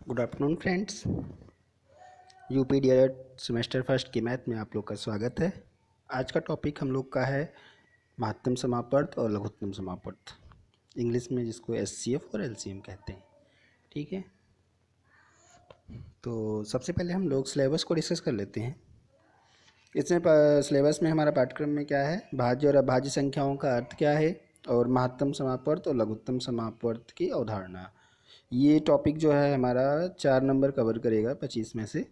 Good afternoon friends. UP DElEd semester first की math में आप लोग का स्वागत है। आज का टॉपिक हम लोग का है महत्तम समापर्त और लघुत्तम समापर्त, इंग्लिश में जिसको एचसीएफ और एलसीएम कहते हैं। ठीक है, तो सबसे पहले हम लोग सिलेबस को डिस्कस कर लेते हैं। इसमें सिलेबस में हमारा पाठ्यक्रम में क्या है, भाज्य और अभाज्य संख्याओं का अर्थ क्या है, और महत्तम समापर्त और लघुत्तम समापर्त की अवधारणा। ये टॉपिक जो है हमारा 4 नंबर कवर करेगा 25 में से।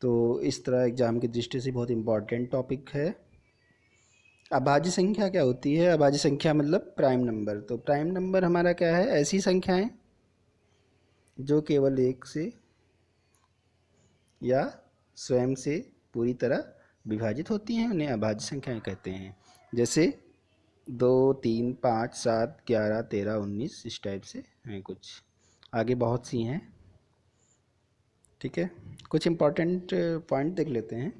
तो इस तरह एग्ज़ाम की दृष्टि से बहुत इम्पॉर्टेंट टॉपिक है। अभाज्य संख्या क्या होती है? अभाज्य संख्या मतलब प्राइम नंबर। तो प्राइम नंबर हमारा क्या है? ऐसी संख्याएं जो केवल एक से या स्वयं से पूरी तरह विभाजित होती हैं, उन्हें अभाज्य संख्याएं कहते हैं। जैसे 2, 3, 5, 7, 11, 13, 19 इस टाइप से हैं कुछ, आगे बहुत सी हैं। ठीक है, कुछ इम्पॉर्टेंट पॉइंट देख लेते हैं।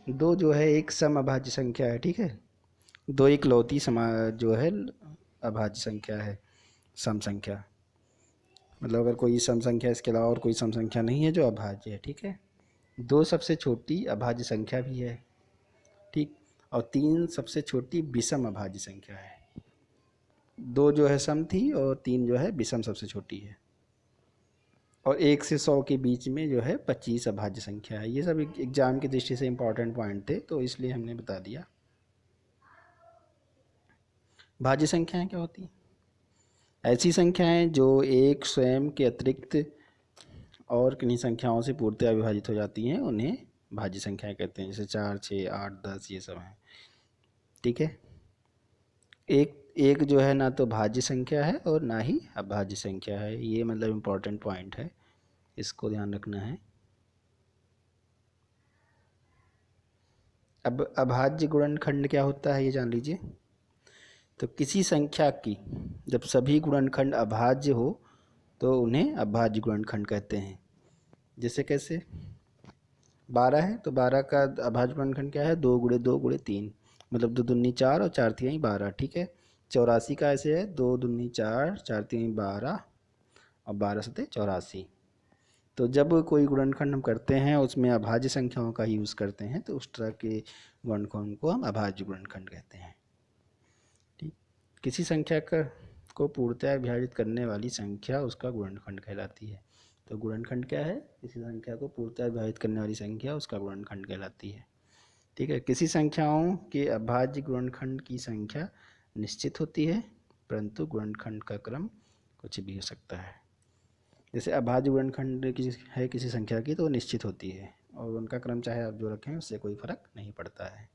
2 जो है एक समअभाज्य संख्या है। ठीक है, 2 इकलौती जो है अभाज्य संख्या है, सम संख्या। मतलब अगर कोई सम संख्या इसके अलावा और कोई सम संख्या नहीं है जो अभाज्य है। ठीक है, 2 सबसे छोटी अभाज्य संख्या भी है। ठीक, और 3 सबसे छोटी विषम अभाज्य संख्या है। 2 जो है सम थी और 3 जो है विषम सबसे छोटी है। और 1 से 100 के बीच में जो है 25 अभाज्य संख्या है। ये सब एग्जाम की दृष्टि से इंपॉर्टेंट पॉइंट थे, तो इसलिए हमने बता दिया। भाज्य संख्याएं क्या होती हैं? ऐसी संख्याएं जो एक स्वयं के अतिरिक्त और किन्हीं संख्याओं से पूर्णतः विभाजित हो जाती हैं, उन्हें भाज्य संख्याएं कहते हैं। जैसे 4, 6, 8, 10 ये सब हैं। ठीक है, एक एक जो है ना तो भाज्य संख्या है और ना ही अभाज्य संख्या है। ये मतलब इम्पोर्टेंट पॉइंट है, इसको ध्यान रखना है। अब अभाज्य गुणनखंड क्या होता है ये जान लीजिए। तो किसी संख्या की जब सभी गुणनखंड अभाज्य हो तो उन्हें अभाज्य गुणनखंड कहते हैं। जैसे कैसे? 12 है तो 12 का अभाज्य गुणनखंड क्या है? 2 गुणे 2 गुणे 3, मतलब 2 दूनी 4 और 4 तिहाई 12। ठीक है, 84 का ऐसे है 2 दूनी 4, 4 तिहाई 12 और 12 सते 84। तो जब कोई गुणनखंड हम करते हैं उसमें अभाज्य संख्याओं का यूज़ करते हैं तो उस तरह के गुणनखंड को हम अभाज्य गुणनखंड कहते हैं। ठीक, किसी संख्या को पूर्णतः विभाजित करने वाली संख्या उसका गुणनखंड कहलाती है। तो गुणनखंड क्या है? किसी संख्या को पूर्णतः विभाजित करने वाली संख्या उसका गुणनखंड कहलाती है। ठीक है, किसी संख्याओं के अभाज्य गुणनखंड की संख्या निश्चित होती है, परंतु गुणनखंड का क्रम कुछ भी हो सकता है। जैसे अभाज्य गुणनखंड है किसी संख्या की तो वो निश्चित होती है और उनका क्रम चाहे आप जो रखें उससे कोई फर्क नहीं पड़ता है।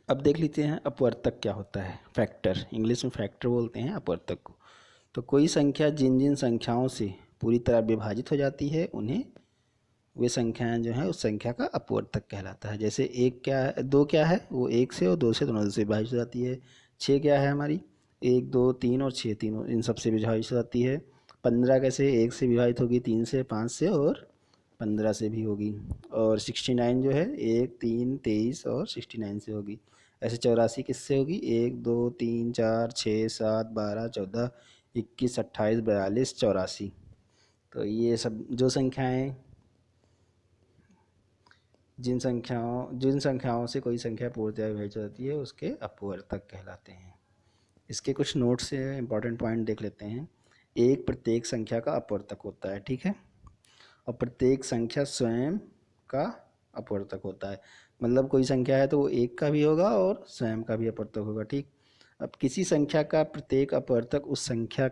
अब देख लेते हैं अपवर्तक क्या होता है। फैक्टर, इंग्लिश में फैक्टर बोलते हैं अपवर्तक को। तो कोई संख्या जिन जिन संख्याओं से पूरी तरह विभाजित हो जाती है उन्हें वे संख्याएं जो हैं उस संख्या का अपवर्तक कहलाता है। जैसे 1 क्या है, 2 क्या है, वो 1 से और 2 से दोनों से विभाजित हो जाती है। 6 क्या है हमारी, 1, 2, 3 और 6 तीनों इन सब से विभाजित हो जाती है। 15 कैसे, 1 से विभाजित होगी, 3 से, 5 से और 15 से भी होगी। और 69 जो है 1, 3, 23 और 69 से होगी। ऐसे 84 किससे होगी, 1, 2, 3, 4, 6, 7, 12, 14, 21, 28, 42, 84। तो ये सब जो संख्याएं जिन संख्याओं से कोई संख्या पूर्णतः विभाजित होती है उसके अपवर्तक कहलाते हैं। इसके कुछ नोट्स से इंपॉर्टेंट पॉइंट देख लेते हैं। एक प्रत्येक संख्या का अपवर्तक होता है। ठीक है, और प्रत्येक संख्या स्वयं का अपवर्तक होता है। मतलब कोई संख्या है तो वो एक का भी होगा और स्वयं का भी अपवर्तक होगा। ठीक, अब किसी संख्या का प्रत्येक अपवर्तक उस संख्या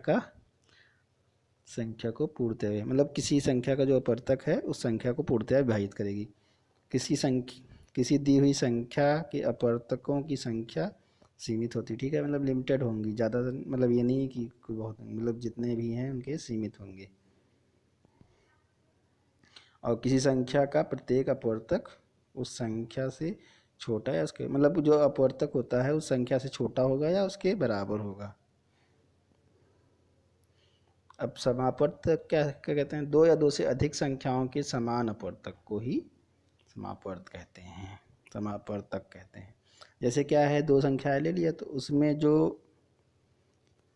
को पूर्णतः, मतलब किसी संख्या का जो अपवर्तक है उस संख्या को पूर्णतः विभाजित करेगी। किसी दी हुई संख्या के अपवर्तकों की संख्या सीमित होती है। ठीक है, मतलब लिमिटेड होंगी, ज़्यादा, मतलब ये नहीं कि कोई बहुत, मतलब जितने भी हैं उनके सीमित होंगे। और किसी संख्या का प्रत्येक अपवर्तक उस संख्या से छोटा या उसके, मतलब जो अपवर्तक होता है उस संख्या से छोटा होगा या उसके बराबर होगा। अब समापवर्तक क्या क्या कहते हैं? 2 या 2 से अधिक संख्याओं के समान अपवर्तक को ही समापवर्त कहते हैं, समापवर्तक कहते हैं। जैसे क्या है, 2 संख्याएं ले लिया तो उसमें जो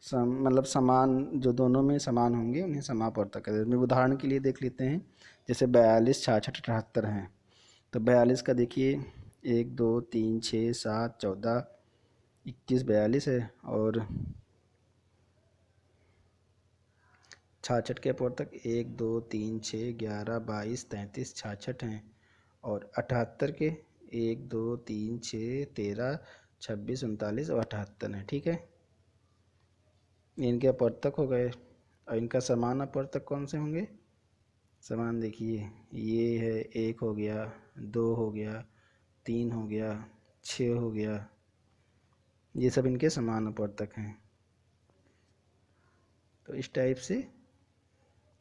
मतलब समान, जो दोनों में समान होंगे उन्हें समापवर्तक कहते हैं। इसमें उदाहरण के लिए देख लेते हैं, जैसे 42, 66, 78 हैं। तो 42 का देखिए 1 2 3 6 7 14 21 42 है, और 66 के अपवर्तक 1 2 3 6 11 22 33 66 हैं, और 78 के 1 2 3 6 13 26 39 और 78 हैं। ठीक है, इनके अपवर्तक हो गए। और इनका समान अपवर्तक कौन से होंगे? समान देखिए, ये है 1 हो गया, 2 हो गया, 3 हो गया, 6 हो गया, ये सब इनके समान अपवर्तक हैं। तो इस टाइप से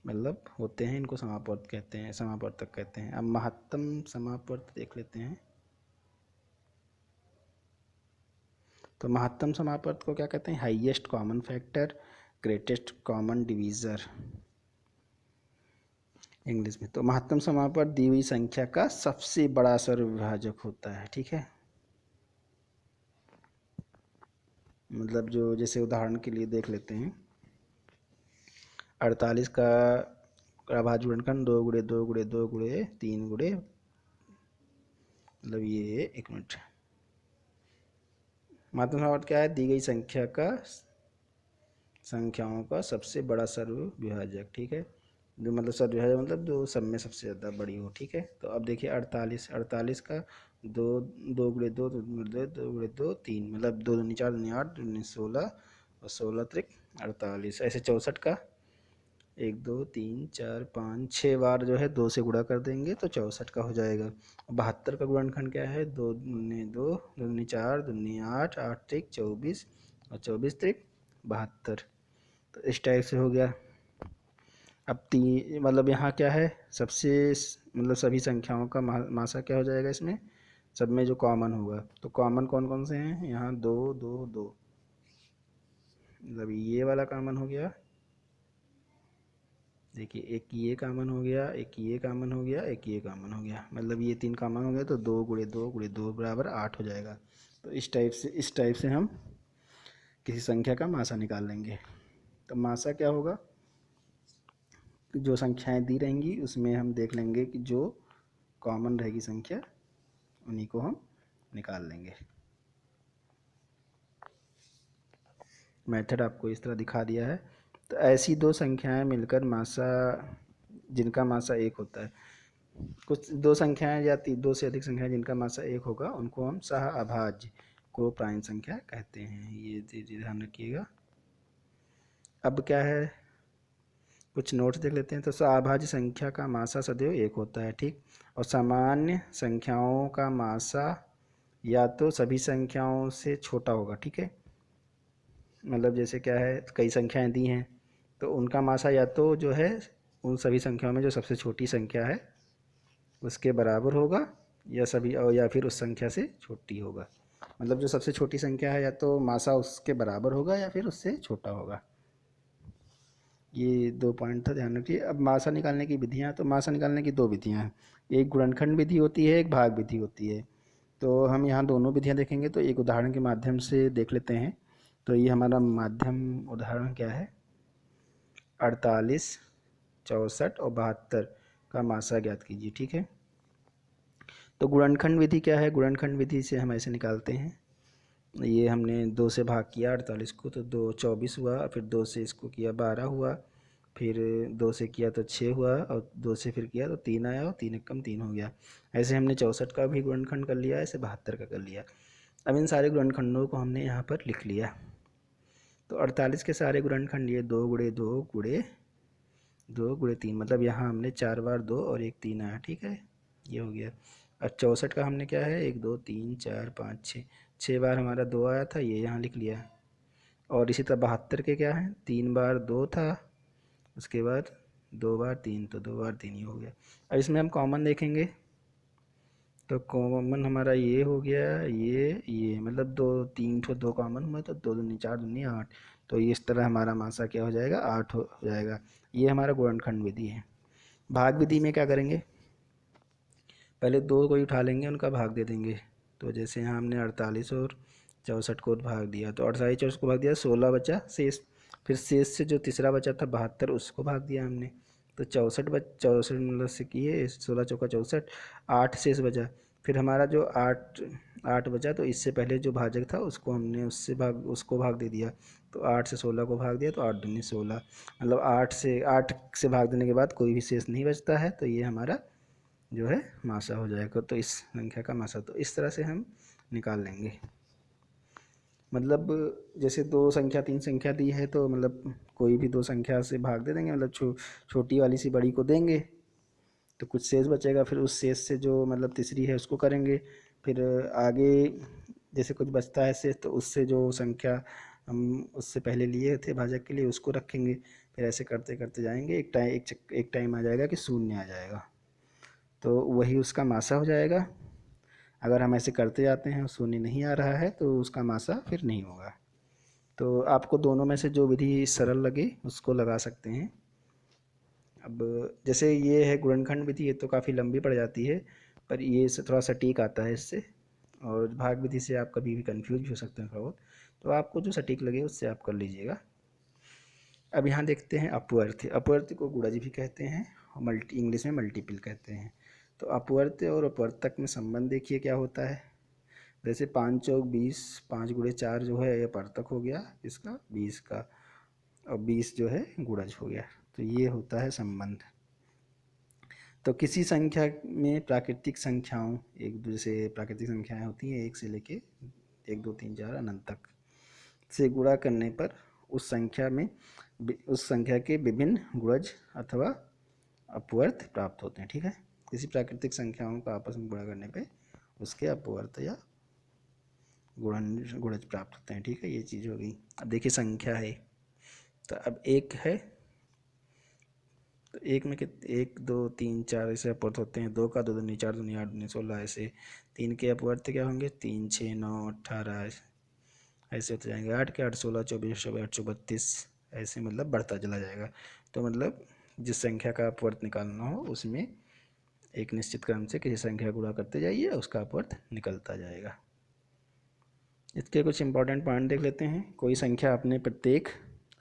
मतलब होते हैं, इनको समापवर्त कहते हैं, समापवर्तक कहते हैं। अब महत्तम समापवर्त देख लेते हैं। तो महत्तम समापवर्त को क्या कहते हैं? Highest common factor, greatest common divisor English में। तो महत्तम समापवर्त दी हुई संख्या का सबसे बड़ा सर्वविभाजक होता है। ठीक है, मतलब जो, जैसे उदाहरण के लिए देख लेते हैं, 48 का अभाज्य गुणनखंड 2 गुणे 2 गुणे 2 गुणे 3 गुणे, मतलब ये, एक मिनट, महत्तम समापवर्त क्या है? दी गई संख्याओं का सबसे बड़ा सर्वविभाजक। ठीक है, जो मतलब सर्वविभाजक मतलब जो सब में सबसे ज़्यादा बड़ी हो। ठीक है, तो अब देखिए 48 का 2 2 गुणे 2 2 गुणे 2 2 गुणे 2 3, मतलब 2 दूनी 4 दूनी 8 दूनी 16 और 16 त्रिक 48। ऐसे 64 का 1 2 3 4 5 6 बार जो है 2 से गुणा कर देंगे तो 64 का हो जाएगा। 72 का गुणनखंड क्या है? 2 दूनी 2 दूनी 4 दूनी 8 8 त्रिक 24 और 24 त्रिक 72। तो इस टाइप से हो गया। अब मतलब यहाँ क्या है, सबसे मतलब सभी संख्याओं का मासा क्या हो जाएगा इसमें? सब में जो कॉमन होगा, तो कॉमन कौन कौन से हैं? यहाँ 2 2 2, मतलब ये वाला कॉमन हो गया। देखिए, एक ये कॉमन हो गया, एक ये कॉमन हो गया, एक ये कॉमन हो गया, मतलब ये 3 कॉमन हो गया, तो 2 गुणे 2 गुणे 2 बराबर 8 हो जाएगा। तो इस टाइप से हम किसी संख्या का मासा निकाल लेंगे। तो मासा क्या होगा? जो संख्याएं दी रहेंगी उसमें हम देख लेंगे कि जो कॉमन रहेगी संख्या, उन्हीं को हम निकाल लेंगे। मेथड आपको इस तरह दिखा दिया है। तो ऐसी दो संख्याएं मिलकर मासा, जिनका मासा 1 होता है, कुछ दो संख्याएं या दो से अधिक संख्याएं जिनका मासा 1 होगा, उनको हम सह अभाज्य को प्राइम संख्या कहते हैं। ये ध्यान रखिएगा। अब क्या है, कुछ नोट्स देख लेते हैं। तो सह संख्या का मासा सदैव 1 होता है। ठीक, और सामान्य संख्याओं का मासा या तो सभी संख्याओं से छोटा होगा। ठीक है, मतलब जैसे क्या है, कई संख्याएं दी हैं तो उनका मासा या तो जो है उन सभी संख्याओं में जो सबसे छोटी संख्या है उसके बराबर होगा, या सभी, और या फिर उस संख्या से छोटी होगा। मतलब जो सबसे छोटी संख्या है या तो मासा उसके बराबर होगा या फिर उससे छोटा होगा। ये 2 पॉइंट था, ध्यान रखिए। अब मासा निकालने की विधियाँ, तो मासा निकालने की 2 विधियाँ हैं। एक गुणनखंड विधि होती है, एक भाग विधि होती है। तो हम यहाँ दोनों विधियाँ देखेंगे। तो एक उदाहरण के माध्यम से देख लेते हैं। तो ये हमारा माध्यम उदाहरण क्या है? 48, 64 और 72 का मासा ज्ञात कीजिए। ठीक है, तो गुणनखंड विधि क्या है? गुणनखंड विधि से हम ऐसे निकालते हैं, ये हमने 2 से भाग किया 48 को तो 2 24 हुआ, फिर 2 से इसको किया 12 हुआ, फिर 2 से किया तो 6 हुआ, और 2 से फिर किया तो 3 आया, और 3 एकम 3 हो गया। ऐसे हमने 64 का भी गुणनखंड कर लिया, ऐसे 72 का कर लिया। अब इन सारे गुणनखंडों को हमने यहाँ पर लिख लिया। तो 48 के सारे गुणनखंड ये 2 गुणे 2 गुणे 2 गुणे 3, मतलब यहाँ हमने 4 बार 2 और 1 3 आया। ठीक है, ये हो गया। और 64 का हमने क्या है, 1 2 3 4 5 6, 6 बार हमारा 2 आया था, ये यहाँ लिख लिया। और इसी तरह 72 के क्या है, 3 बार 2 था, उसके बाद 2 बार 3, तो 2 बार 3 ही हो गया। अब इसमें हम कॉमन देखेंगे, तो कॉमन हमारा ये हो गया, ये मतलब 2 3 ठो 2 कॉमन हुआ, तो 2 दूनी 4 दूनी 8, तो ये इस तरह हमारा मासा क्या हो जाएगा, 8 हो जाएगा। ये हमारा गुणनखंड विधि है। भाग विधि में क्या करेंगे, पहले 2 को ही उठा लेंगे, उनका भाग दे देंगे। तो जैसे यहाँ हमने 48 और 64 को भाग दिया, तो 48 64 को भाग दिया, 16 बचा शेष। फिर शेष से जो तीसरा बचा था 72, उसको भाग दिया हमने, तो 64 मतलब से किए 16 चौका 64, 8 शेष बचा। फिर हमारा जो 8 8 बचा, तो इससे पहले जो भाजक था उसको हमने उसको भाग दे दिया, तो 8 से 16 को भाग दिया, तो 8 दूनी 16, मतलब 8 से भाग देने के बाद कोई भी शेष नहीं बचता है, तो ये हमारा जो है मासा हो जाएगा। तो इस संख्या का मासा, तो इस तरह से हम निकाल लेंगे। मतलब जैसे 2 संख्या 3 संख्या दी है, तो मतलब कोई भी 2 संख्या से भाग दे देंगे, मतलब छोटी वाली से बड़ी को देंगे, तो कुछ शेष बचेगा, फिर उस शेष से जो मतलब तीसरी है उसको करेंगे। फिर आगे जैसे कुछ बचता है शेष, तो उससे जो संख्या हम उससे पहले लिए थे भाजक के लिए उसको रखेंगे। फिर ऐसे करते करते जाएंगे, एक टाइम आ जाएगा कि शून्य आ जाएगा, तो वही उसका मासा हो जाएगा। अगर हम ऐसे करते जाते हैं और शून्य नहीं आ रहा है, तो उसका मासा फिर नहीं होगा। तो आपको दोनों में से जो विधि सरल लगे उसको लगा सकते हैं। अब जैसे ये है गुणनखंड विधि, ये तो काफ़ी लंबी पड़ जाती है, पर ये से थोड़ा सटीक आता है इससे। और भाग विधि से आप कभी भी कंफ्यूज भी हो सकते हैं थोड़ा बहुत, तो आपको जो सटीक लगे उससे आप कर लीजिएगा। अब यहाँ देखते हैं अपवर्त्य। अपवर्त्य को गुणज भी कहते हैं और इंग्लिश में मल्टीपल कहते हैं। तो अपवर्त्य और अपवर्तक में संबंध देखिए क्या होता है। जैसे 5 चौक 20, 5 गुणे 4 जो है ये अपवर्तक हो गया इसका 20 का, और 20 जो है गुणज हो गया। तो ये होता है संबंध। तो किसी संख्या में प्राकृतिक संख्याओं, एक दूसरे प्राकृतिक संख्याएं होती हैं 1 से लेके 1 2 3 4 अनंत तक से गुणा करने पर उस संख्या के विभिन्न गुणज अथवा अपवर्त प्राप्त होते हैं। ठीक है, किसी प्राकृतिक संख्याओं का आपस में गुणा करने पे उसके अपवर्त या गुणज प्राप्त होते हैं। ठीक है, ये चीज़ हो गई। अब देखिए संख्या है, तो अब एक है, तो एक में 1 2 3 4 ऐसे अपवर्त होते हैं। 2 का 2 दूनी 4 दूनी 8 दूनी 16 ऐसे। 3 के अपवर्त क्या होंगे, 3 6 9 18 ऐसे होते जाएंगे। 8 के 8 16 24 832 ऐसे, मतलब बढ़ता चला जाएगा। तो मतलब जिस संख्या का अपवर्त निकालना हो उसमें एक निश्चित क्रम से किसी संख्या गुणा करते जाइए, उसका अपवर्त निकलता जाएगा। इसके कुछ इंपॉर्टेंट पॉइंट देख लेते हैं। कोई संख्या अपने प्रत्येक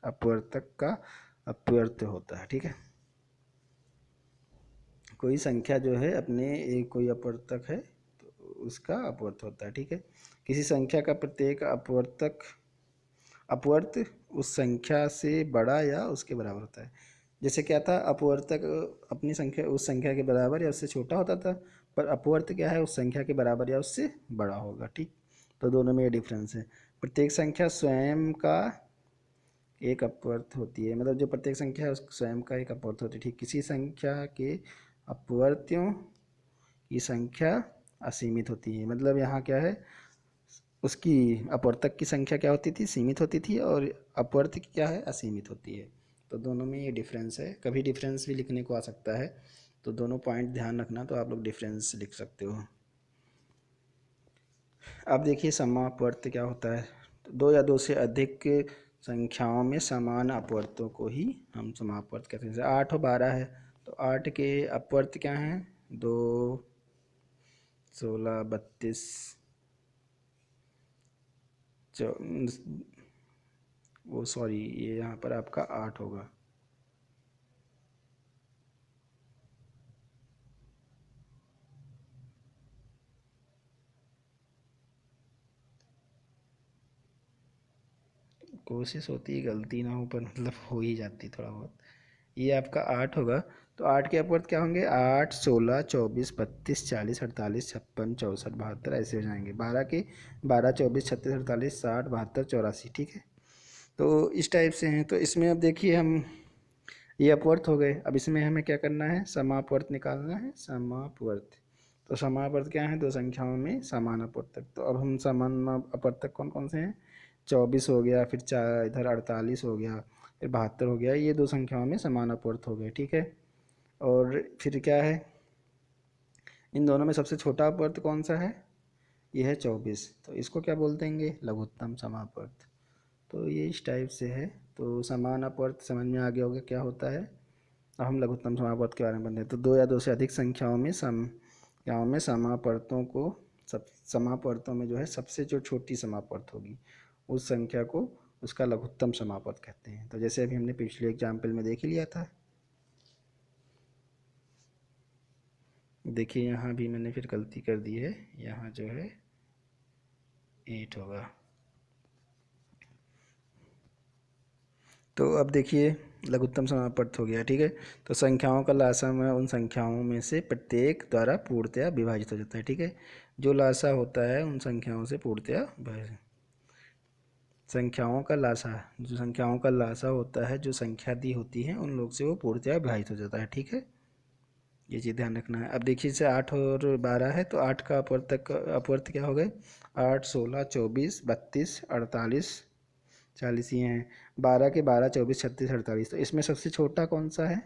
अपवर्तक का अपवर्त होता है। ठीक है, कोई संख्या जो है अपने एक कोई अपवर्तक है तो उसका अपवर्त होता है। ठीक है, किसी संख्या का प्रत्येक अपवर्त उस संख्या से बड़ा या उसके बराबर होता है। जैसे क्या था, अपवर्तक अपनी संख्या उस संख्या के बराबर या उससे छोटा होता था, पर अपवर्त क्या है, उस संख्या के बराबर या उससे बड़ा होगा। ठीक, तो दोनों में ये डिफरेंस है। प्रत्येक संख्या स्वयं का एक अपवर्त होती है, मतलब जो प्रत्येक संख्या है उस स्वयं का एक अपवर्त होती है। ठीक, किसी संख्या के अपवर्त्यों की संख्या असीमित होती है। मतलब यहाँ क्या है, उसकी अपवर्तक की संख्या क्या होती थी, सीमित होती थी, और अपवर्त की क्या है, असीमित होती है। तो दोनों में ये डिफरेंस है। कभी डिफरेंस भी लिखने को आ सकता है, तो दोनों पॉइंट ध्यान रखना, तो आप लोग डिफरेंस लिख सकते हो। अब देखिए समापवर्त क्या होता है। तो 2 या 2 से अधिक संख्याओं में समान अपवर्तों को ही हम समापवर्त कहते हैं। जैसे 8 और 12 है, तो 8 के अपवर्त क्या हैं, 2 16 32 वो सॉरी, ये यहाँ पर आपका 8 होगा। कोशिश होती है गलती ना हो, पर मतलब हो ही जाती थोड़ा बहुत। ये आपका 8 होगा, तो 8 के अपवर्त क्या होंगे, 8 16 24 32 40 48 56 64 72 ऐसे हो जाएंगे। 12 के 12 24 36 48 60 72 84। ठीक है, तो इस टाइप से हैं। तो इसमें अब देखिए हम ये अपवर्त हो गए। अब इसमें हमें क्या करना है, समापवर्त निकालना है। समापवर्त, तो समापवर्त क्या है, 2 संख्याओं में समान अपवर्तक। तो अब हम समान अपवर्तक कौन कौन से हैं, 24 हो गया, फिर 4 इधर 48 हो गया, फिर 72 हो गया। ये 2 संख्याओं में समान अपवर्त हो गए। ठीक है, और फिर क्या है, इन दोनों में सबसे छोटा अपवर्त कौन सा है, ये है 24, तो इसको क्या बोल देंगे, लघुत्तम समापवर्त। तो ये इस टाइप से है। तो समान अपवर्त समझ में आ गया होगा क्या होता है। अब हम लघुत्तम समापवर्त के बारे में बताते हैं। तो 2 या 2 से अधिक संख्याओं में समापवर्तों को समापवर्तों में जो है सबसे जो छोटी समापवर्त होगी उस संख्या को उसका लघुत्तम समापद कहते हैं। तो जैसे अभी हमने पिछले एग्जाम्पल में देख ही लिया था। देखिए यहाँ भी मैंने फिर गलती कर दी है, यहाँ जो है 8 होगा। तो अब देखिए लघुत्तम समापवर्त हो गया, ठीक है। तो संख्याओं का लासा में उन संख्याओं में से प्रत्येक द्वारा पूर्णतया विभाजित हो जाता है, ठीक है। जो लासा होता है उन संख्याओं से पूर्णतया विभाजित, संख्याओं का लासा, जो संख्याओं का लासा होता है, जो संख्या दी होती है उन लोग से वो पूर्णतया विभाजित हो जाता है, ठीक है। ये चीज़ ध्यान रखना है। अब देखिए जैसे 8 और 12 है, तो 8 का अपवर्त क्या हो गए, 8, 16, 24, 32, 48, 40 ये हैं। 12 के 12, 24, 36, 48। तो इसमें सबसे छोटा कौन सा है,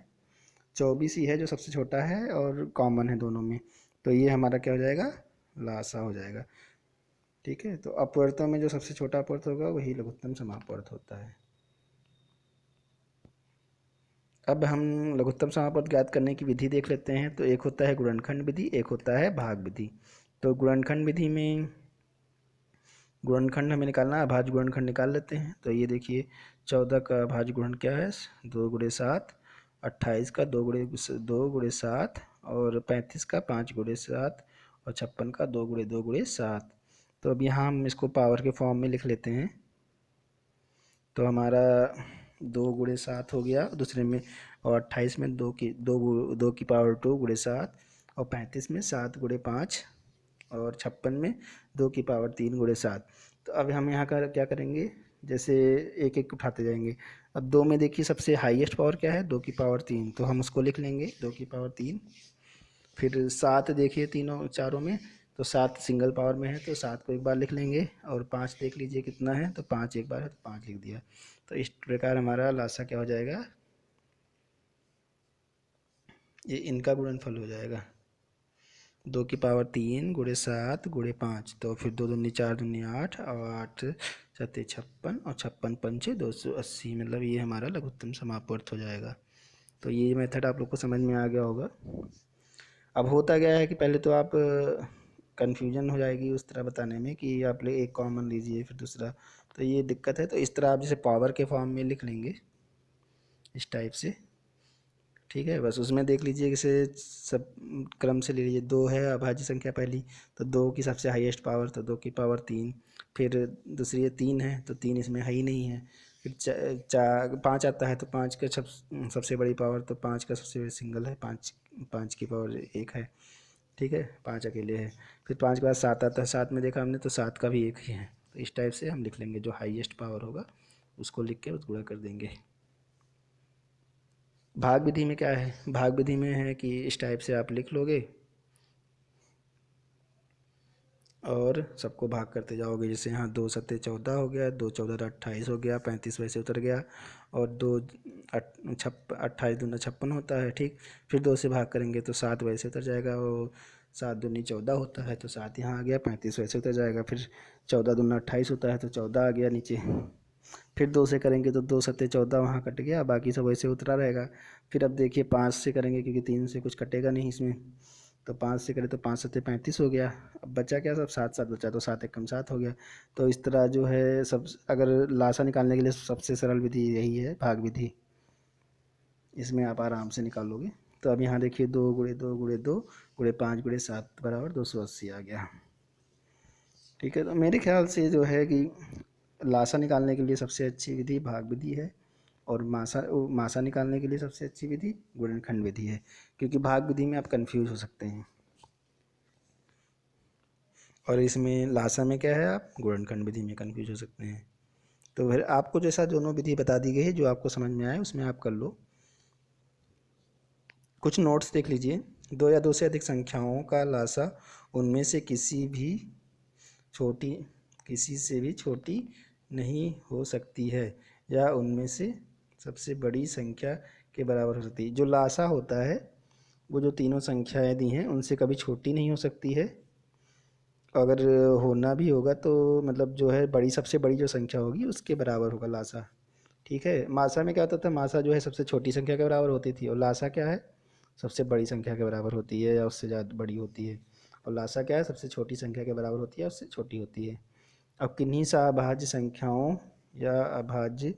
24 ही है जो सबसे छोटा है और कॉमन है दोनों में। तो ये हमारा क्या हो जाएगा, लासा हो जाएगा, ठीक है। तो अपवर्तों में जो सबसे छोटा अपवर्त होगा वही लघुत्तम समापवर्त होता है। अब हम लघुत्तम समापवर्त ज्ञात करने की विधि देख लेते हैं। तो एक होता है गुणनखंड विधि, एक होता है भाग विधि। तो गुणनखंड विधि में गुणनखंड हमें निकालना है, अभाज्य गुणनखंड निकाल लेते हैं। तो ये देखिए 14 का अभाज्य गुणन क्या है, 2 गुणे 7, 28 का 2 गुणे 7, और 35 का 5 गुणे 7, और 56 का 2 गुणे 7। तो अब यहाँ हम इसको पावर के फॉर्म में लिख लेते हैं। तो हमारा 2 गुणे 7 हो गया दूसरे में, और 28 में 2 की पावर 2 गुणे 7, और 35 में 7 गुणे 5, और 56 में 2 की पावर 3 गुणे 7। तो अब हम यहाँ का क्या करेंगे, जैसे एक एक उठाते जाएंगे। अब 2 में देखिए सबसे हाईएस्ट पावर क्या है, 2 की पावर 3, तो हम उसको लिख लेंगे 2 की पावर 3। फिर 7 देखिए तीनों चारों में, तो 7 सिंगल पावर में है तो 7 को एक बार लिख लेंगे, और 5 देख लीजिए कितना है, तो 5 एक बार है तो 5 लिख दिया। तो इस प्रकार हमारा लासा क्या हो जाएगा, ये इनका गुणनफल हो जाएगा, 2 की पावर 3 गुणे 7 गुणे 5। तो फिर 2 दूनी 4 दूनी 8, और 8 सत्ते 56, और 56 पंचे 280, मतलब ये हमारा लघुत्तम समापवर्त हो जाएगा। तो ये मेथड आप लोग को समझ में आ गया होगा। अब होता क्या है कि पहले तो आप कन्फ्यूजन हो जाएगी उस तरह बताने में कि आप ले एक कॉमन लीजिए फिर दूसरा, तो ये दिक्कत है। तो इस तरह आप जैसे पावर के फॉर्म में लिख लेंगे इस टाइप से, ठीक है। बस उसमें देख लीजिए जैसे सब क्रम से ले लीजिए। 2 है अभाज्य संख्या पहली, तो 2 की सबसे हाईएस्ट पावर, तो 2 की पावर 3। फिर दूसरी 3 है, तो 3 इसमें है ही नहीं है। फिर 5 आता है, तो 5 का सबसे बड़ी पावर, तो 5 का सबसे सिंगल है, 5 की पावर 1 है, ठीक है, 5 अकेले है। फिर 5 के बाद 7 आता है, 7 में देखा हमने तो 7 का भी 1 ही है। तो इस टाइप से हम लिख लेंगे, जो हाईएस्ट पावर होगा उसको लिख के उस गुणा कर देंगे। भाग विधि में क्या है, भाग विधि में है कि इस टाइप से आप लिख लोगे और सबको भाग करते जाओगे। जैसे यहाँ 2 सत्ते 14 हो गया, 2 14 28 हो गया, 35 वैसे उतर गया, और 2 28 दूना 56 होता है, ठीक। फिर 2 से भाग करेंगे तो 7 वैसे उतर जाएगा, और 7 दूनी 14 होता है तो 7 यहाँ आ गया, 35 वैसे उतर जाएगा। फिर 14 दूना 28 होता है तो 14 आ गया नीचे। फिर 2 से करेंगे तो 2 सत्ते 14 वहाँ कट गया, बाकी सब वैसे उतरा रहेगा। फिर अब देखिए 5 से करेंगे क्योंकि 3 से कुछ कटेगा नहीं इसमें, तो 5 से करें तो 5 सत्ते 35 हो गया। अब बचा क्या, सब 7 7 बचा, तो 7 एक कम 7 हो गया। तो इस तरह जो है सब, अगर लासा निकालने के लिए सबसे सरल विधि यही है, भाग विधि। इसमें आप आराम से निकालोगे। तो अब यहाँ देखिए 2 गुणे 2 गुणे 2 गुणे 5 गुणे 7 बराबर 280 आ गया, ठीक है। तो मेरे ख्याल से जो है कि लासा निकालने के लिए सबसे अच्छी विधि भाग विधि है, और मासा निकालने के लिए सबसे अच्छी विधि गुणनखंड विधि है, क्योंकि भाग विधि में आप कंफ्यूज हो सकते हैं, और इसमें लासा में क्या है, आप गुणनखंड विधि में कंफ्यूज हो सकते हैं। तो फिर आपको जैसा दोनों विधि बता दी गई है, जो आपको समझ में आए उसमें आप कर लो। कुछ नोट्स देख लीजिए। 2 या 2 से अधिक संख्याओं का लासा उनमें से छोटी किसी से भी छोटी नहीं हो सकती है, या उनमें से सबसे बड़ी संख्या के बराबर हो सकती है। जो लासा होता है वो जो तीनों संख्याएं दी हैं उनसे कभी छोटी नहीं हो सकती है, अगर होना भी होगा तो मतलब जो है बड़ी, सबसे बड़ी जो संख्या होगी उसके बराबर होगा लासा, ठीक है। मासा में क्या होता था, मासा जो है सबसे छोटी संख्या के बराबर होती थी, और लासा क्या है, सबसे बड़ी संख्या के बराबर होती है या उससे ज़्यादा बड़ी होती है। और लासा क्या है, सबसे छोटी संख्या के बराबर होती है, उससे छोटी होती है। अब किन्हीं सा अभाज्य संख्याओं या अभाज्य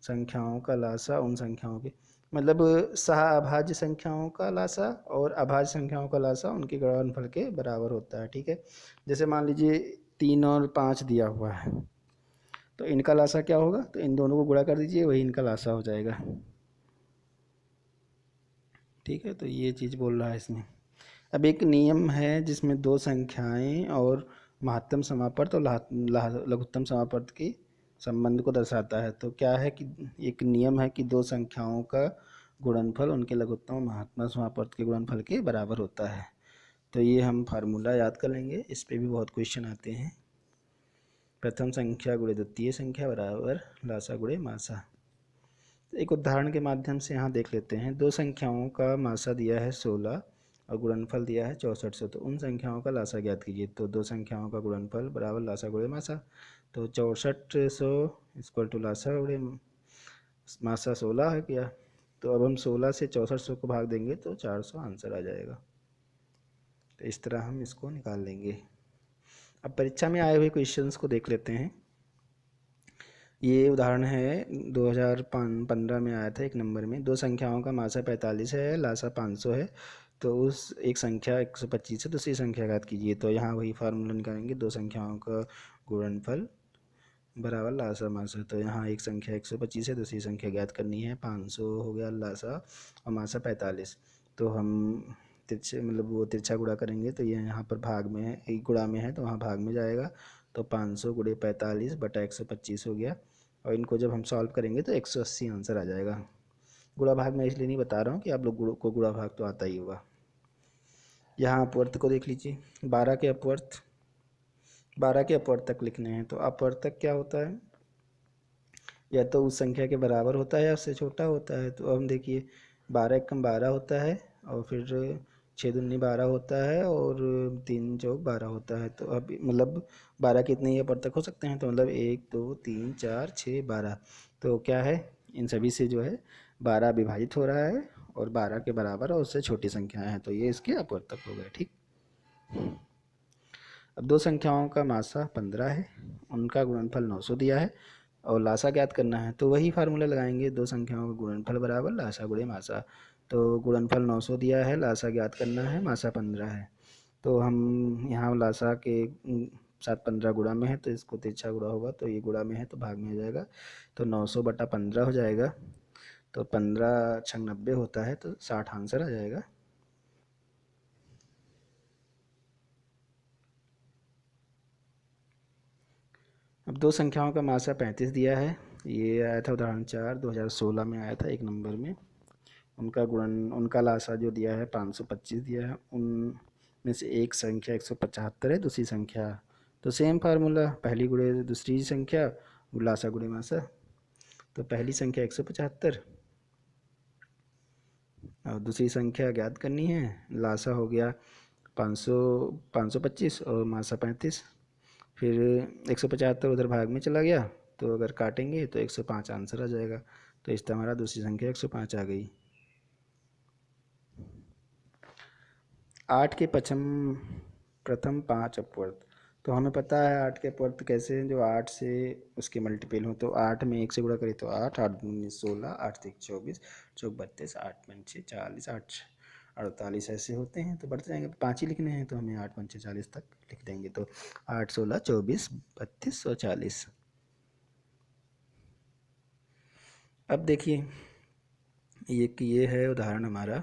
संख्याओं का लासा उन संख्याओं के, मतलब सह अभाज्य संख्याओं का लासा और अभाज्य संख्याओं का लासा उनके गुणनफल के बराबर होता है। ठीक है, जैसे मान लीजिए 3 और 5 दिया हुआ है, तो इनका लासा क्या होगा, तो इन दोनों को गुणा कर दीजिए, वही इनका लासा हो जाएगा। ठीक है, तो ये चीज़ बोल रहा है इसमें। अब एक नियम है जिसमें दो संख्याएं और महत्तम समापर्त और लघुत्तम समापर्त की संबंध को दर्शाता है। तो क्या है कि एक नियम है कि दो संख्याओं का गुणनफल उनके लघुत्तम और महत्तम समापर्त के गुणनफल के बराबर होता है। तो ये हम फार्मूला याद कर लेंगे, इस पे भी बहुत क्वेश्चन आते हैं। प्रथम संख्या गुणे द्वितीय संख्या बराबर लासा गुणे मासा। एक उदाहरण के माध्यम से यहाँ देख लेते हैं। दो संख्याओं का मासा दिया है 16 और गुणनफल दिया है 6400, तो उन संख्याओं का लासा ज्ञात कीजिए। तो दो संख्याओं का गुणनफल बराबर लासा गुणे मासा। तो 6400 इक्वल टू लासा गुणे मासा 16 है क्या। तो अब हम 16 से 6400 को भाग देंगे तो 400 आंसर आ जाएगा। तो इस तरह हम इसको निकाल लेंगे। अब परीक्षा में आए हुए क्वेश्चंस को देख लेते हैं। ये उदाहरण है 2015 में आया था, एक नंबर में। दो संख्याओं का मासा 45 है, लासा 500 है, तो उस एक संख्या 125 है, दूसरी संख्या ज्ञात कीजिए। तो यहाँ वही फार्मूला निकालेंगे, दो संख्याओं का गुणनफल बराबर लासा मासा। तो यहाँ एक संख्या 125 है, दूसरी संख्या ज्ञात करनी है, 500 हो गया लासा और मासा 45। तो हम तिरछे मतलब वो तिरछा गुणा करेंगे, तो ये यहाँ पर भाग में है, एक गुणा में है तो वहाँ भाग में जाएगा। तो 500 गुणे 45 बटा 125 हो गया, और इनको जब हम सॉल्व करेंगे तो 180 आंसर आ जाएगा। गुणा भाग मैं इसलिए नहीं बता रहा हूँ कि आप लोग को गुणा भाग तो आता ही होगा। यहाँ अपवर्त को देख लीजिए, 12 के अपवर्त, 12 के अपवर्तक लिखने हैं। तो अपवर्तक क्या होता है, या तो उस संख्या के बराबर होता है या उससे छोटा होता है। तो अब हम देखिए 12 एकम 12 होता है, और फिर 6 दूनी 12 होता है, और 3 चौक 12 होता है। तो अब मतलब 12 कितने ही अपवर्तक हो सकते हैं, तो मतलब 1 2 3 4 6 12। तो क्या है, इन सभी से जो है 12 विभाजित हो रहा है, और 12 के बराबर और उससे छोटी संख्याएं हैं, तो ये इसके अपवर्तक हो गए। ठीक, अब दो संख्याओं का मासा 15 है, उनका गुणनफल 900 दिया है और लासा ज्ञात करना है। तो वही फार्मूला लगाएंगे, दो संख्याओं का गुणनफल बराबर लासा गुणे मासा। तो गुणनफल 900 दिया है, लासा ज्ञात करना है, मासा 15 है। तो हम यहाँ लासा के साथ 15 गुणा में है, तो इसको तिरछा गुणा होगा, तो ये गुणा में है तो भाग में आ जाएगा। तो 900 बटा 15 हो जाएगा, तो 15 छंग 90 होता है, तो 60 आंसर आ जाएगा। अब दो संख्याओं का मासा 35 दिया है, ये आया था उदाहरण 4 2016 में आया था, एक नंबर में। उनका लासा जो दिया है 525 दिया है, उनमें से एक संख्या 175 है, दूसरी संख्या, तो सेम फार्मूला, पहली गुणे दूसरी संख्या लासा गुणे मासा। तो पहली संख्या 175 और दूसरी संख्या ज्ञात करनी है, लासा हो गया 500 525 और मासा 35। फिर 175 उधर भाग में चला गया, तो अगर काटेंगे तो 105 आंसर आ जाएगा। तो इस तरह हमारा दूसरी संख्या 105 आ गई। 8 के प्रथम 5 अपवर्त। तो हमें पता है 8 के अपवर्त कैसे हैं, जो 8 से उसके मल्टीपल हो। तो 8 में 1 से गुणा करें तो 8, 8 दूनी 16, 8 3 24, चौक 32, 8 पंचे 40, 8 48 ऐसे होते हैं। तो बढ़ते जाएंगे, 5 ही लिखने हैं तो हमें 8 पंचे 40 तक लिख देंगे। तो 8 16 24 32 और 40। अब देखिए ये है उदाहरण हमारा,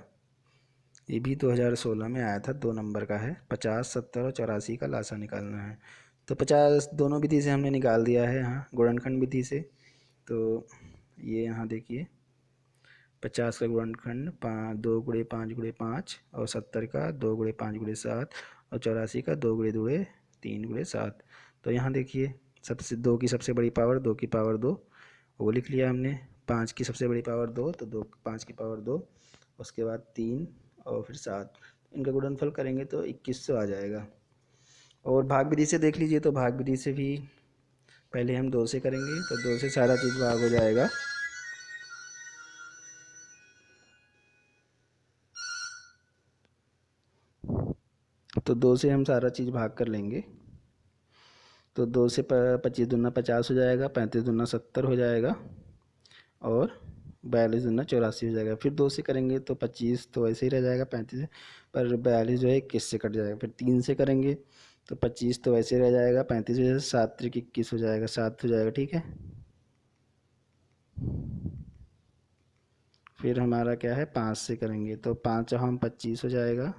ये भी 2016 में आया था, 2 नंबर का है। 50 70 और 84 का लासा निकालना है। तो 50 दोनों विधि से हमने निकाल दिया है, यहाँ गुणनखंड विधि से। तो ये यहाँ देखिए 50 का गुणनखंड 2 गुणे 5 गुणे 5, और 70 का 2 गुणे 5 गुणे 7, और 84 का 2 गुणे 2 गुणे 3 गुणे 7। तो यहाँ देखिए सबसे 2 की सबसे बड़ी पावर 2 की पावर 2, वो लिख लिया हमने। 5 की सबसे बड़ी पावर 2, तो 2 5 की पावर 2, उसके बाद 3 और फिर 7। इनका गुणनफल करेंगे तो 2100 आ जाएगा। और भाग विधि से देख लीजिए, तो भाग विधि से भी पहले हम 2 से करेंगे, तो 2 से सारा चीज़ भाग हो जाएगा। तो 2 से हम सारा चीज़ भाग कर लेंगे, तो 2 से 25 दूना 50 हो जाएगा, 35 दूना 70 हो जाएगा और 42 दूना 84 हो जाएगा। फिर 2 से करेंगे तो 25 तो ऐसे ही रह जाएगा 35 पर 42 जो है 21 से कट जाएगा। फिर 3 से करेंगे तो 25 तो ऐसे रह जाएगा 35 वजह से 7 त्रिक 21 हो जाएगा, 7 हो जाएगा। ठीक है, फिर हमारा क्या है 5 से करेंगे तो 5 हम 25 हो जाएगा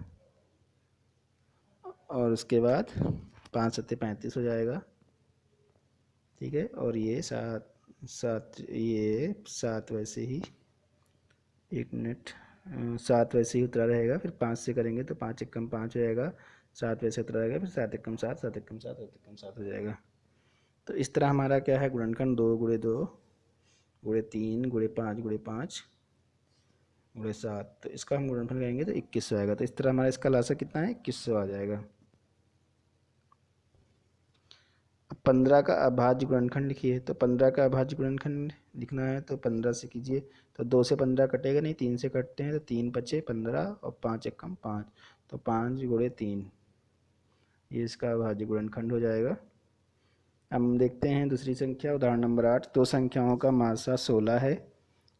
और उसके बाद 5 सत्ते 35 हो जाएगा। ठीक है, और ये 7 7 ये 7 वैसे ही 1 मिनट 7 वैसे ही उतरा रहेगा। फिर 5 से करेंगे तो 5 एकम 5 हो जाएगा, 7 वैसे उतरा रहेगा, फिर 7 एकम 7 7 एकम 7 7 एकम 7 हो जाएगा। तो इस तरह हमारा क्या है गुणनखंड 2 गुणे 2 गुणे 3 गुणे 5 गुणे 5 गुणे 7। तो इसका हम गुणनफल करेंगे तो 2100 आएगा। तो इस तरह हमारा इसका लासा कितना है 2100 आ जाएगा। अब 15 का अभाज्य गुणनखंड लिखिए। तो 15 का अभाज्य गुणनखंड लिखना है तो 15 से कीजिए। तो 2 से 15 कटेगा नहीं, 3 से कटते हैं तो 3 पचे 15 और 5 एकम 5, तो 5 गुणे 3 ये इसका अभाज्य गुणनखंड हो जाएगा। हम देखते हैं दूसरी संख्या, उदाहरण नंबर 8। दो संख्याओं का मासा 16 है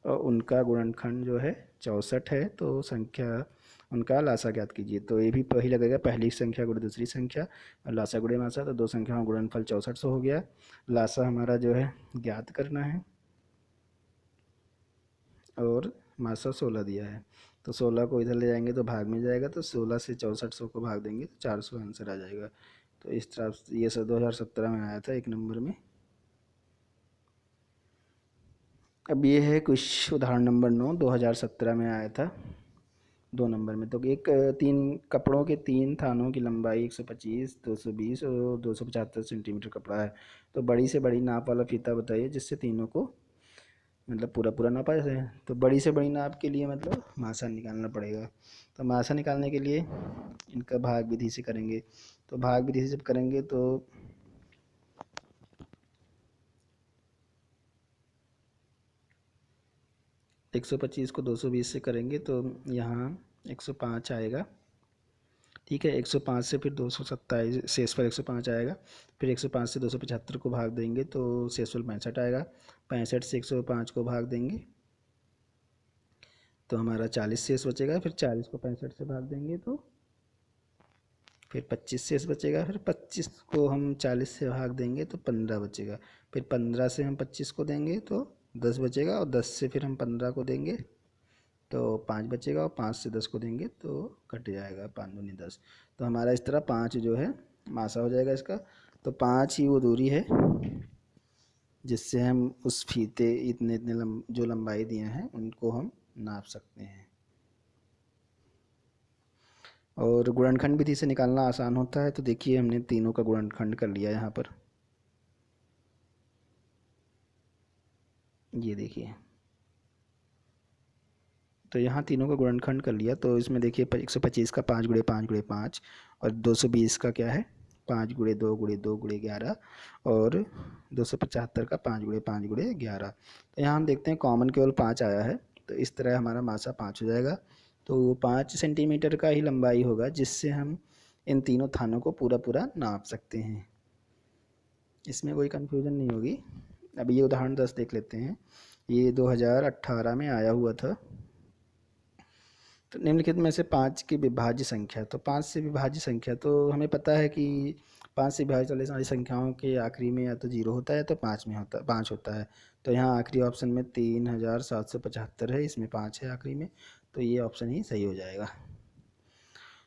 और उनका गुणनखंड जो है 64 है, तो संख्या उनका लासा ज्ञात कीजिए। तो ये भी वही लगेगा, पहली संख्या गुणे दूसरी संख्या और लासा गुणे मासा। तो दो संख्याओं का गुणनफल 6400 हो गया। लासा हमारा जो है ज्ञात करना है और मासा 16 दिया है। तो 16 को इधर ले जाएंगे तो भाग में जाएगा, तो 16 से 6400 को भाग देंगे तो 400 आंसर आ जाएगा। तो इस तरह ये 2017 में आया था 1 नंबर में। अब ये है कुछ उदाहरण नंबर 9, 2017 में आया था 2 नंबर में। तो एक 3 कपड़ों के 3 थानों की लंबाई 125 220 और 275 सेंटीमीटर कपड़ा है। तो बड़ी से बड़ी नाप वाला फीता बताइए जिससे तीनों को मतलब पूरा पूरा नापा जाए। तो बड़ी से बड़ी नाप के लिए मतलब मासा निकालना पड़ेगा। तो मासा निकालने के लिए इनका भाग विधि से करेंगे। तो भाग विधि से जब करेंगे तो 125 को 220 से करेंगे तो यहाँ 105 आएगा। ठीक है, 105 से फिर 227 शेषफल 105 आएगा। फिर 105 से 275 को भाग देंगे तो शेषफल 65 आएगा। 65 से 105 को भाग देंगे तो हमारा 40 शेष बचेगा। फिर 40 को 65 से भाग देंगे तो फिर 25 शेष बचेगा। फिर 25 को हम 40 से भाग देंगे तो 15 बचेगा। फिर 15 से हम 25 को देंगे तो 10 बचेगा और 10 से फिर हम 15 को देंगे तो 5 बचेगा और 5 से 10 को देंगे तो कट जाएगा, 5 दूनी 10। तो हमारा इस तरह 5 जो है मासा हो जाएगा इसका। तो 5 ही वो दूरी है जिससे हम उस फीते इतने इतने जो लंबाई दिए हैं उनको हम नाप सकते हैं। और गुणनखंड विधि से निकालना आसान होता है। तो देखिए हमने तीनों का गुणनखंड कर लिया यहाँ पर, ये देखिए। तो यहाँ तीनों का गुणनखंड कर लिया। तो इसमें देखिए 125 का 5 गुणे 5 गुणे 5 और 220 का क्या है 5 गुणे 2 गुणे 2 गुणे 11 और 275 का 5 गुणे 5 गुणे 11। तो यहाँ हम देखते हैं कॉमन केवल 5 आया है। तो इस तरह हमारा मासा 5 हो जाएगा। तो 5 सेंटीमीटर का ही लंबाई होगा जिससे हम इन तीनों थानों को पूरा पूरा नाप सकते हैं। इसमें कोई कन्फ्यूजन नहीं होगी। अब ये उदाहरण 10 देख लेते हैं। ये 2018 में आया हुआ था। तो निम्नलिखित में से 5 की विभाज्य संख्या। तो 5 से विभाज्य संख्या, तो हमें पता है कि 5 से विभाज्य वाली सारी संख्याओं के आखिरी में या तो 0 होता है तो 5 में होता 5 होता है। तो यहाँ आखिरी ऑप्शन में 3775 है, इसमें 5 है आखिरी में, तो ये ऑप्शन ही सही हो जाएगा।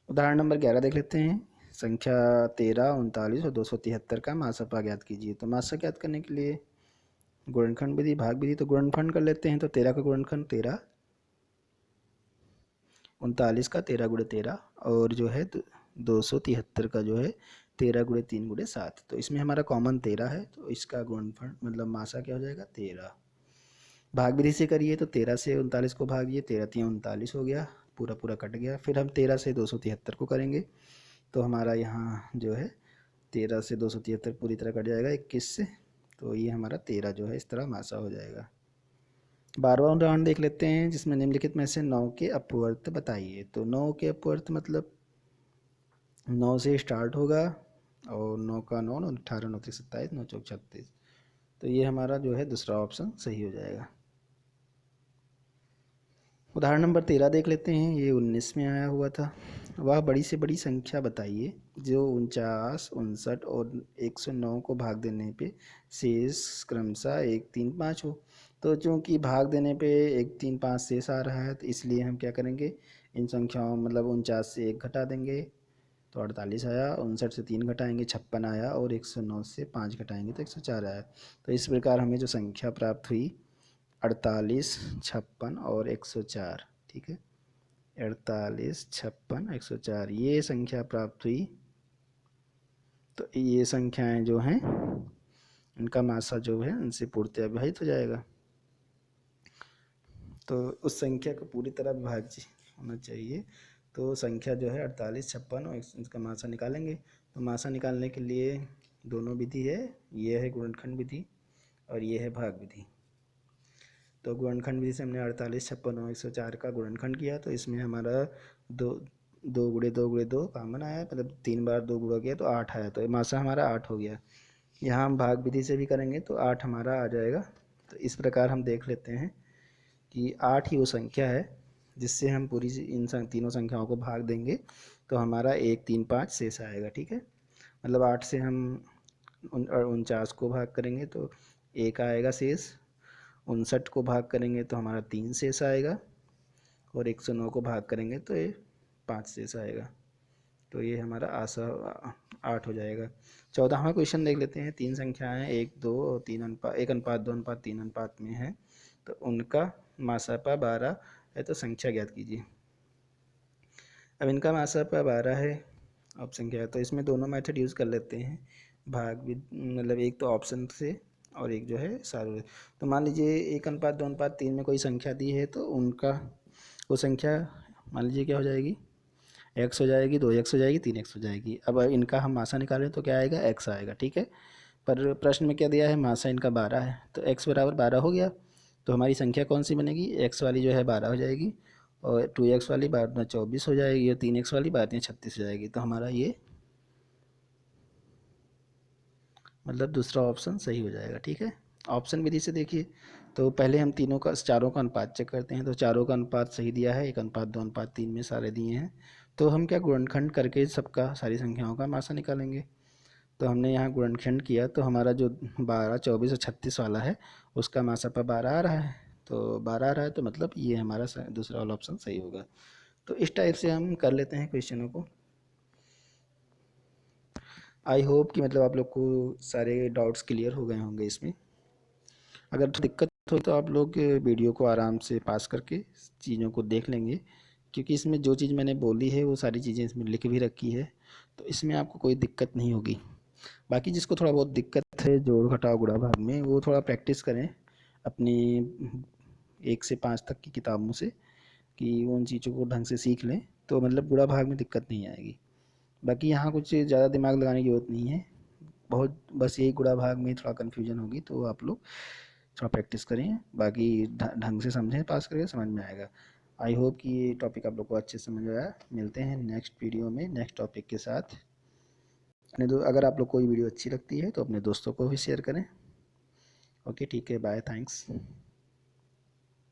उदाहरण नंबर 11 देख लेते हैं। संख्या 13 39 और 273 का मासपा ज्ञात कीजिए। तो मासा ज्ञात करने के लिए गुणनखंड विधि भाग विधि। तो गुणनखंड कर लेते हैं। तो 13 का गुणनखंड 13, 39 का 13 गुणे 13 और जो है 273 का जो है 13 गुणे 3 गुणे 7। तो इसमें हमारा कॉमन 13 है, तो इसका गुणनफल मतलब मासा क्या हो जाएगा 13। भाग विधि से करिए तो 13 से 39 को भागिए, 13 3 39 हो गया, पूरा पूरा कट गया। फिर हम 13 से 273 को करेंगे तो हमारा यहाँ जो है 13 से 273 पूरी तरह कट जाएगा 21 से। तो ये हमारा 13 जो है इस तरह मासा हो जाएगा। 12वां उदाहरण देख लेते हैं जिसमें निम्नलिखित में से 9 के अपवर्त बताइए। तो 9 के अपवर्त मतलब 9 से स्टार्ट होगा और 9 का 9, 18 9 27, 9 चौक 36। तो ये हमारा जो है दूसरा ऑप्शन सही हो जाएगा। उदाहरण नंबर 13 देख लेते हैं। ये 19 में आया हुआ था। वह बड़ी से बड़ी संख्या बताइए जो 49, 59 और 109 को भाग देने पे शेष क्रमशः 1 3 5 हो। तो चूँकि भाग देने पे 1 3 5 शेष आ रहा है, तो इसलिए हम क्या करेंगे, इन संख्याओं मतलब 49 से 1 घटा देंगे तो 48 आया, 59 से 3 घटाएंगे 56 आया, और 109 से 5 घटाएंगे तो 104 आया। तो इस प्रकार हमें जो संख्या प्राप्त हुई 48, 56 और 104, ठीक है, 48, 56, 104 ये संख्या प्राप्त हुई। तो ये संख्याएं जो हैं इनका मासा जो है इनसे पूर्णतः विभाजित हो जाएगा। तो उस संख्या को पूरी तरह विभाज्य होना चाहिए। तो संख्या जो है 48, 56 और इसका मासा निकालेंगे। तो मासा निकालने के लिए दोनों विधि है, ये है गुणनखंड विधि और ये है भाग विधि। तो गुणनखंड विधि से हमने 48, 56 और 104 का गुणनखंड किया। तो इसमें हमारा दो 2 × 2 कॉमन आया, मतलब 3 बार 2 गुणा किया तो 8 आया, तो मासा हमारा 8 हो गया। यहाँ हम भाग विधि से भी करेंगे तो 8 हमारा आ जाएगा। तो इस प्रकार हम देख लेते हैं कि 8 ही वो संख्या है जिससे हम पूरी इन तीनों संख्याओं को भाग देंगे तो हमारा 1 3 5 शेष आएगा, ठीक है। मतलब 8 से हम 49 को भाग करेंगे तो 1 आएगा शेष, 59 को भाग करेंगे तो हमारा 3 शेष आएगा, और 109 को भाग करेंगे तो ये 5 शेष आएगा। तो ये हमारा आशा 8 हो जाएगा। 14वां क्वेश्चन देख लेते हैं। 3 संख्याएं 1 2 और 3 अनुपात 1 अनुपात 2 अनुपात 3 अनुपात में है, तो उनका मासापा 12 है, तो संख्या ज्ञात कीजिए। अब इनका मासापा 12 है ऑप्शन क्या है, तो इसमें दोनों मेथड यूज़ कर लेते हैं। भाग भी मतलब एक तो ऑप्शन से और एक जो है सारे। तो मान लीजिए 1 अनुपात 2 अनुपात 3 में कोई संख्या दी है, तो उनका वो संख्या मान लीजिए क्या हो जाएगी, एक्स हो जाएगी, 2x हो जाएगी, 3x हो जाएगी। अब इनका हम मासा निकालें तो क्या आएगा, x आएगा, ठीक है। पर प्रश्न में क्या दिया है, मासा इनका 12 है, तो x बराबर 12 हो गया। तो हमारी संख्या कौन सी बनेगी, x वाली जो है 12 हो जाएगी, और 2x वाली 12 24 हो जाएगी, और 3x वाली 12 36 हो जाएगी। तो हमारा ये मतलब दूसरा ऑप्शन सही हो जाएगा, ठीक है। ऑप्शन विधि से देखिए, तो पहले हम चारों का अनुपात चेक करते हैं। तो चारों का अनुपात सही दिया है, 1 अनुपात 2 अनुपात 3 में सारे दिए हैं। तो हम क्या गुणनखंड करके सबका सारी संख्याओं का मासा निकालेंगे। तो हमने यहाँ गुणनखंड किया तो हमारा जो 12 24 और 36 वाला है उसका मासापा 12 आ रहा है। तो 12 आ रहा है तो मतलब ये हमारा दूसरा वाला ऑप्शन सही होगा। तो इस टाइप से हम कर लेते हैं क्वेश्चनों को। आई होप कि मतलब आप लोग को सारे डाउट्स क्लियर हो गए होंगे इसमें। अगर दिक्कत हो तो आप लोग वीडियो को आराम से पास करके चीज़ों को देख लेंगे, क्योंकि इसमें जो चीज़ मैंने बोली है वो सारी चीज़ें इसमें लिख भी रखी है, तो इसमें आपको कोई दिक्कत नहीं होगी। बाकी जिसको थोड़ा बहुत दिक्कत है जोड़ घटाव गुणा भाग में, वो थोड़ा प्रैक्टिस करें अपनी 1 से 5 तक की किताबों से, कि वो उन चीज़ों को ढंग से सीख लें, तो मतलब गुणा भाग में दिक्कत नहीं आएगी। बाकी यहाँ कुछ ज़्यादा दिमाग लगाने की ज़रूरत नहीं है, बहुत बस यही गुणा भाग में थोड़ा कन्फ्यूजन होगी, तो आप लोग थोड़ा प्रैक्टिस करें, बाकी ढंग से समझें, पास करके समझ में आएगा। आई होप कि ये टॉपिक आप लोग को अच्छे से समझ आया। मिलते हैं नेक्स्ट वीडियो में नेक्स्ट टॉपिक के साथ। अगर आप लोग को ये वीडियो अच्छी लगती है तो अपने दोस्तों को भी शेयर करें। ओके, ठीक है, बाय, थैंक्स।